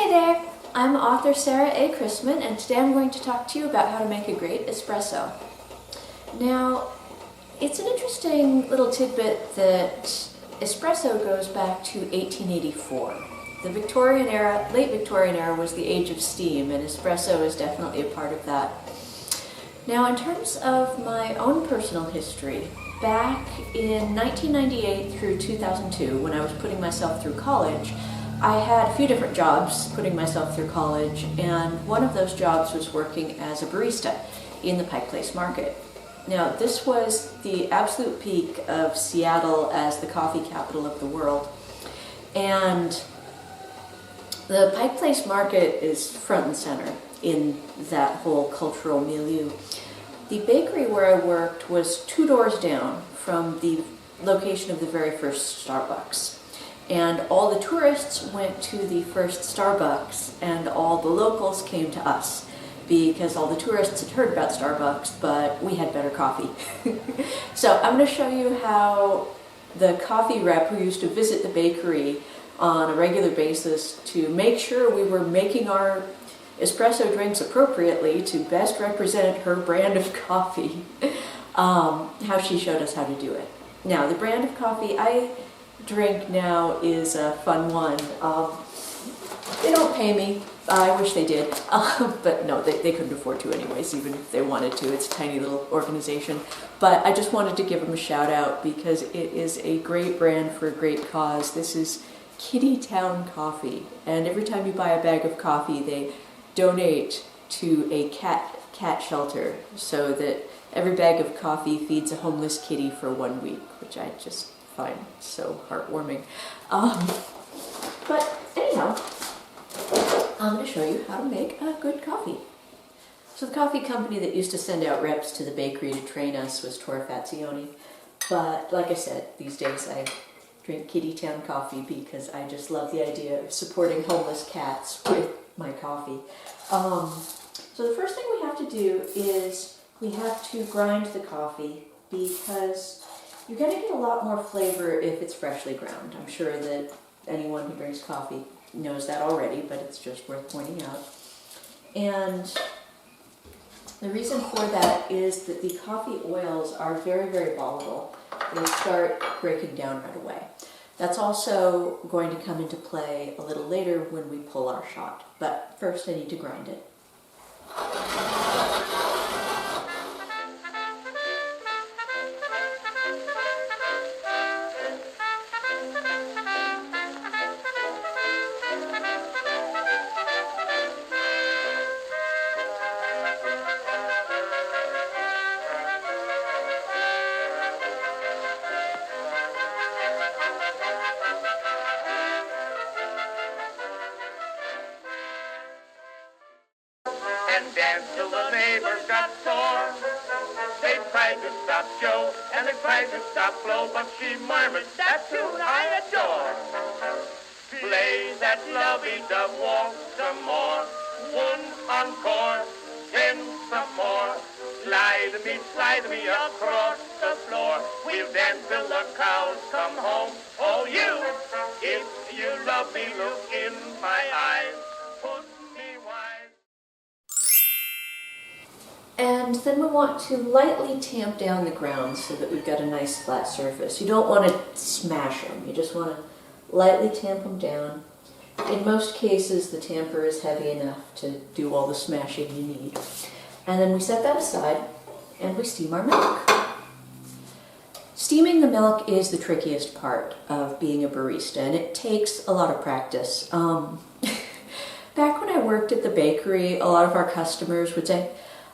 Hey there, I'm author Sarah A. Chrisman, and today I'm going to talk to you about how to make a great espresso. Now, it's an interesting little tidbit that espresso goes back to 1884. The Victorian era, late Victorian era, was the age of steam, and espresso is definitely a part of that. Now, in terms of my own personal history, back in 1998 through 2002, when I was putting myself through college, I had a few different jobs putting myself through college, and one of those jobs was working as a barista in the Pike Place Market. Now, this was the absolute peak of Seattle as the coffee capital of the world, and the Pike Place Market is front and center in that whole cultural milieu. The bakery where I worked was 2 doors down from the location of the very first Starbucks. And all the tourists went to the first Starbucks, and all the locals came to us because all the tourists had heard about Starbucks, but we had better coffee. So I'm going to show you how the coffee rep who used to visit the bakery on a regular basis to make sure we were making our espresso drinks appropriately to best represent her brand of coffee, how she showed us how to do it. Now, the brand of coffee I drink now is a fun one. They don't pay me. I wish they did. But no, they couldn't afford to anyways, even if they wanted to. It's a tiny little organization. But I just wanted to give them a shout out because it is a great brand for a great cause. This is Kitty Town Coffee. And every time you buy a bag of coffee, they donate to a cat shelter so that every bag of coffee feeds a homeless kitty for 1 week, which I just find so heartwarming. But anyhow, I'm going to show you how to make a good coffee. So the coffee company that used to send out reps to the bakery to train us was Torrefazione. But like I said, these days I drink Kitty Town coffee because I just love the idea of supporting homeless cats with my coffee. So the first thing we have to do is we have to grind the coffee because you're going to get a lot more flavor if it's freshly ground. I'm sure that anyone who drinks coffee knows that already, but it's just worth pointing out. And the reason for that is that the coffee oils are very, very volatile. They start breaking down right away. That's also going to come into play a little later when we pull our shot. But first I need to grind it. And dance till the neighbors got sore. They tried to stop Joe, and they tried to stop Flo, but she murmured, that tune I adore. Play that lovey-dove waltz some more, 1 encore, then some more. Slide me across the floor. We'll dance till the cows come home. Oh, you, if you love me, look in my eyes, put me wise. And then we want to lightly tamp down the grounds so that we've got a nice flat surface. You don't want to smash them, you just want to lightly tamp them down. In most cases, the tamper is heavy enough to do all the smashing you need. And then we set that aside and we steam our milk. Steaming the milk is the trickiest part of being a barista, and it takes a lot of practice. Back when I worked at the bakery, a lot of our customers would say,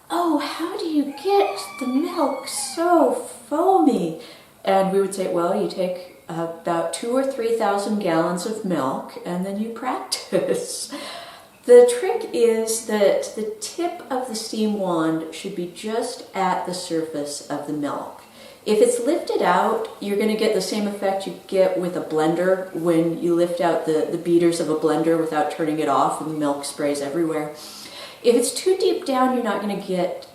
"Oh, how do you get the milk so foamy?" And we would say, well, you take about 2,000 or 3,000 gallons of milk and then you practice. The trick is that the tip of the steam wand should be just at the surface of the milk. If it's lifted out, you're going to get the same effect you get with a blender when you lift out the beaters of a blender without turning it off and the milk sprays everywhere. If it's too deep down, you're not going to get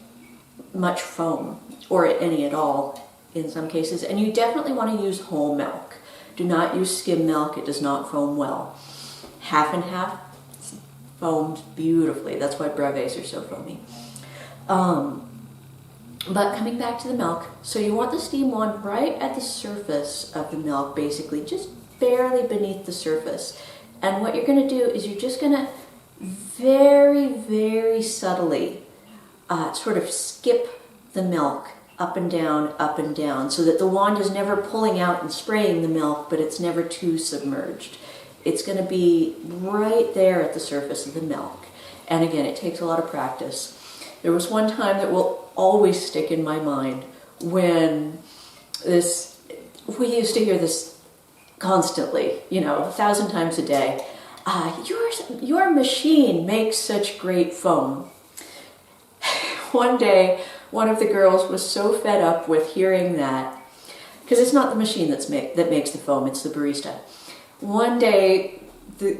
much foam, or any at all in some cases, and you definitely want to use whole milk. Do not use skim milk, it does not foam well. Half and half, foams beautifully. That's why brevets are so foamy. But coming back to the milk, so you want the steam wand right at the surface of the milk, basically, just barely beneath the surface. And what you're going to do is you're just going to very, very subtly sort of skip the milk up and down, so that the wand is never pulling out and spraying the milk, but it's never too submerged. It's going to be right there at the surface of the milk. And again, it takes a lot of practice. There was one time that will always stick in my mind when we used to hear this constantly, 1,000 times a day. Your machine makes such great foam. One day, one of the girls was so fed up with hearing that, because it's not the machine that makes the foam, it's the barista. One day,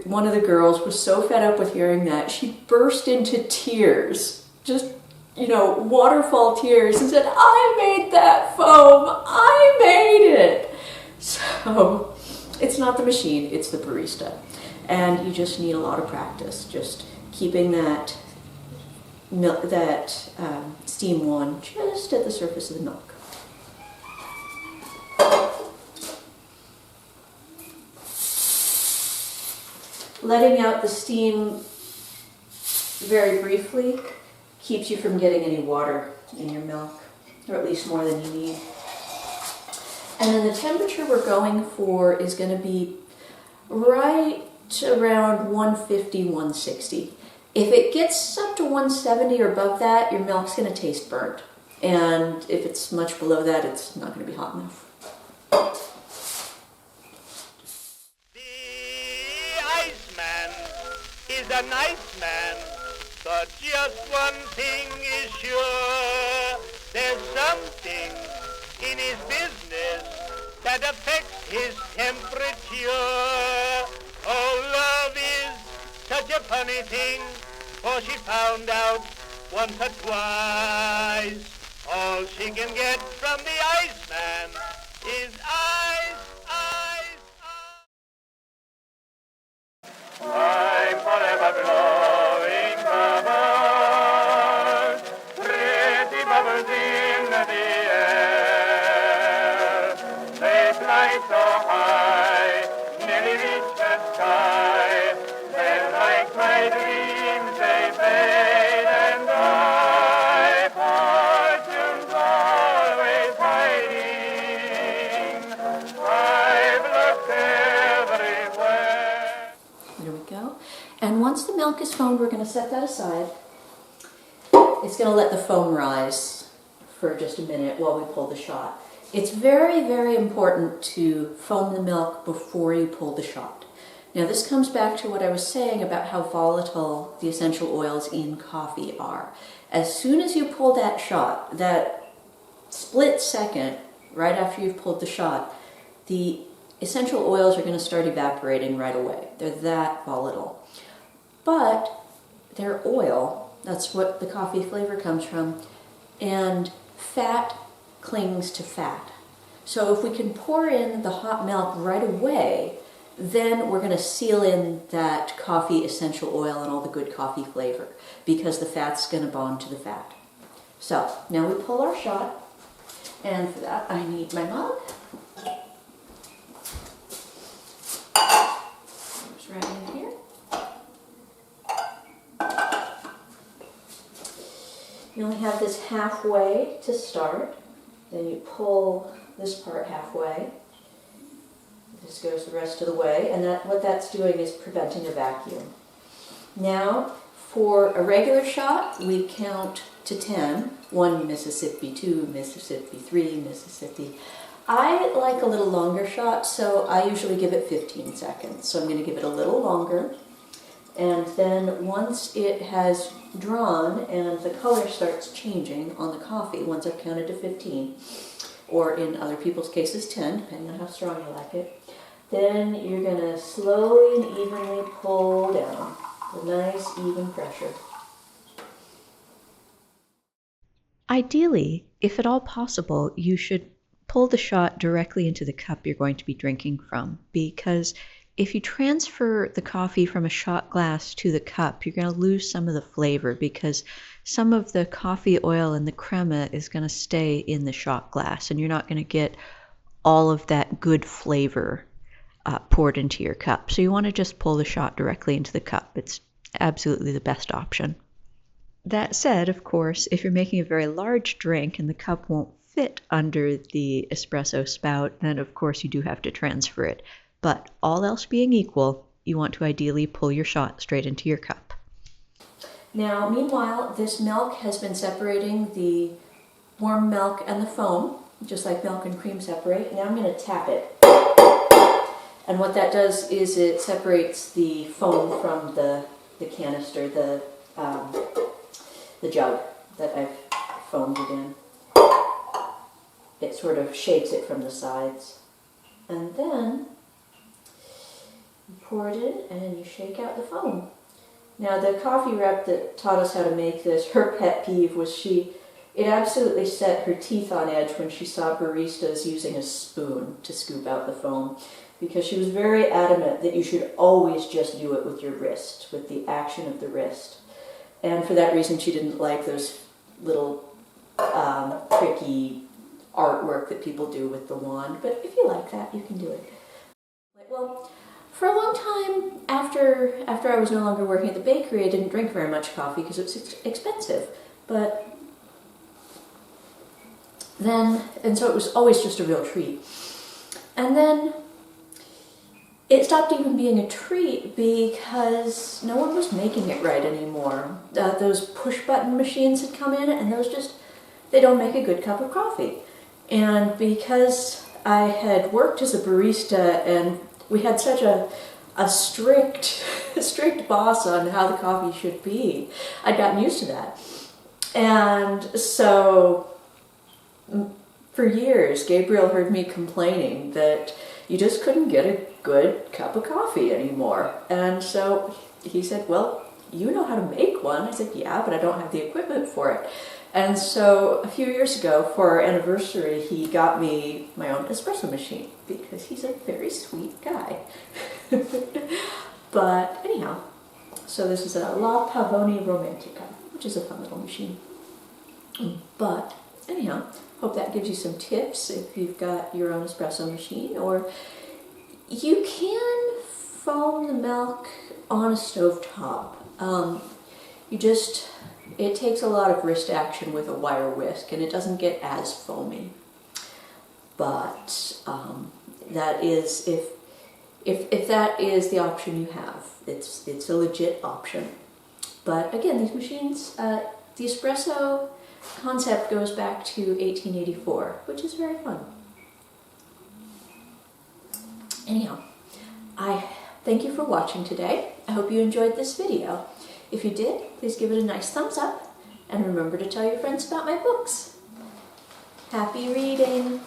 one of the girls was so fed up with hearing that, she burst into tears, just, waterfall tears, and said, I made that foam, I made it. So, it's not the machine, it's the barista. And you just need a lot of practice, just keeping that steam wand just at the surface of the milk. Letting out the steam very briefly keeps you from getting any water in your milk, or at least more than you need. And then the temperature we're going for is going to be right around 150, 160. If it gets up to 170 or above that, your milk's going to taste burnt. And if it's much below that, it's not going to be hot enough. The Iceman is a nice man, but just one thing is sure. There's something in his business that affects his temperature. Oh, love is such a funny thing, for she found out once or twice. All she can get from the Iceman is ice, ice, ice. I'm forever blowing bubbles, pretty bubbles in the air. They fly so high, nearly reach the sky. They're like my dreams, they fade and die. Fortune's always hiding. I've looked everywhere. There we go. And once the milk is foamed, we're going to set that aside. It's going to let the foam rise for just a minute while we pull the shot. It's very, very important to foam the milk before you pull the shot. Now this comes back to what I was saying about how volatile the essential oils in coffee are. As soon as you pull that shot, that split second right after you've pulled the shot, the essential oils are going to start evaporating right away. They're that volatile. But they're oil, that's what the coffee flavor comes from, and fat clings to fat. So if we can pour in the hot milk right away, then we're going to seal in that coffee essential oil and all the good coffee flavor, because the fat's going to bond to the fat. So now we pull our shot, and for that I need my mug. It's right in here. You only have this halfway to start, then you pull this part halfway. This goes the rest of the way, and what that's doing is preventing a vacuum. Now, for a regular shot, we count to 10. 1 Mississippi, 2 Mississippi, 3 Mississippi. I like a little longer shot, so I usually give it 15 seconds. So I'm going to give it a little longer. And then once it has drawn and the color starts changing on the coffee, once I've counted to 15, or in other people's cases 10, depending on how strong you like it, then you're going to slowly and evenly pull down with nice even pressure. Ideally, if at all possible, you should pull the shot directly into the cup you're going to be drinking from, because If you transfer the coffee from a shot glass to the cup, you're going to lose some of the flavor because some of the coffee oil and the crema is going to stay in the shot glass, and you're not going to get all of that good flavor poured into your cup. So you want to just pull the shot directly into the cup. It's absolutely the best option. That said, of course, if you're making a very large drink and the cup won't fit under the espresso spout, then of course you do have to transfer it. But all else being equal, you want to ideally pull your shot straight into your cup. Now, meanwhile, this milk has been separating the warm milk and the foam, just like milk and cream separate. Now I'm going to tap it. And what that does is it separates the foam from the canister, the jug that I've foamed it in. It sort of shakes it from the sides. And then you pour it in and you shake out the foam. Now the coffee rep that taught us how to make this, her pet peeve was it absolutely set her teeth on edge when she saw baristas using a spoon to scoop out the foam, because she was very adamant that you should always just do it with your wrist, with the action of the wrist. And for that reason she didn't like those little tricky artwork that people do with the wand, but if you like that, you can do it. Well, for a long time after I was no longer working at the bakery, I didn't drink very much coffee because it was expensive. And so it was always just a real treat. And then it stopped even being a treat because no one was making it right anymore. Those push-button machines had come in, and they don't make a good cup of coffee. And because I had worked as a barista and we had such a strict boss on how the coffee should be, I'd gotten used to that. And so for years, Gabriel heard me complaining that you just couldn't get a good cup of coffee anymore. And so he said, well, you know how to make one. I said, yeah, but I don't have the equipment for it. And so a few years ago, for our anniversary, he got me my own espresso machine because he's a very sweet guy. But anyhow, so this is a La Pavone Romantica, which is a fun little machine. But anyhow, hope that gives you some tips if you've got your own espresso machine, or you can foam the milk on a stovetop. It takes a lot of wrist action with a wire whisk, and it doesn't get as foamy. But that is, if that is the option you have, it's a legit option. But again, these machines, the espresso concept goes back to 1884, which is very fun. Anyhow, I thank you for watching today. I hope you enjoyed this video. If you did, please give it a nice thumbs up, and remember to tell your friends about my books. Happy reading!